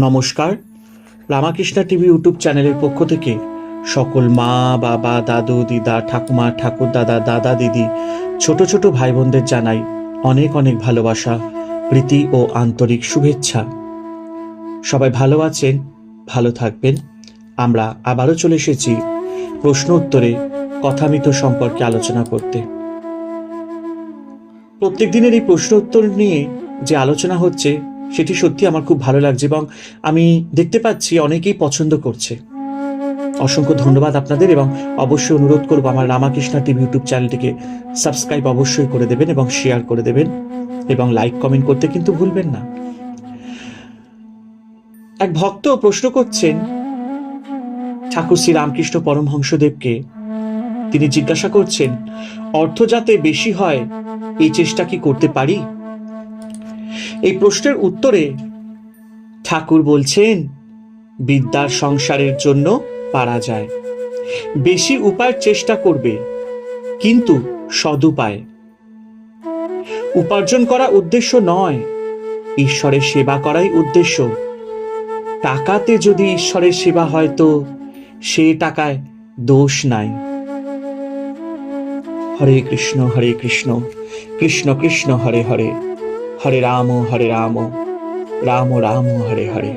নমস্কার, Ramakrishna TV YouTube চ্যানেলের পক্ষ থেকে সকল মা, বাবা, দাদু, দিদা, ঠাকুমা, ঠাকুর দাদা, দাদা, দিদি, ছোট ছোট ভাই বোনদের জানাই অনেক অনেক ভালোবাসা, প্রীতি ও আন্তরিক শুভেচ্ছা। সবাই ভালো আছেন, ভালো থাকবেন। আমরা আবারও চলে এসেছি প্রশ্ন উত্তরে কথামিত সম্পর্কে আলোচনা করতে। প্রত্যেক দিনের এই প্রশ্ন উত্তর নিয়ে যে আলোচনা হচ্ছে সেটি সত্যি আমার খুব ভালো লাগছে এবং আমি দেখতে পাচ্ছি অনেকেই পছন্দ করছে। অসংখ্য ধন্যবাদ আপনাদের এবং অবশ্যই অনুরোধ করবো আমার রামাকৃষ্ণা টিভি ইউটিউব চ্যানেলটিকে সাবস্ক্রাইব অবশ্যই করে দেবেন এবং শেয়ার করে দেবেন এবং লাইক কমেন্ট করতে কিন্তু ভুলবেন না। এক ভক্ত প্রশ্ন করছেন ঠাকুর শ্রী রামকৃষ্ণ পরমহংসদেবকে। তিনি জিজ্ঞাসা করছেন, অর্থ যাতে বেশি হয় এই চেষ্টা কি করতে পারি? এই প্রশ্নের উত্তরে ঠাকুর বলছেন, বিদ্যার সংসারের জন্য পারা যায়। বেশি উপায়ের চেষ্টা করবে, কিন্তু সদুপায়। উপার্জন করা উদ্দেশ্য নয়, ঈশ্বরের সেবা করাই উদ্দেশ্য। টাকাতে যদি ঈশ্বরের সেবা হয় তো সে টাকায় দোষ নাই। হরে কৃষ্ণ কৃষ্ণ কৃষ্ণ হরে হরে, হরে রাম রাম রাম হরে হরে।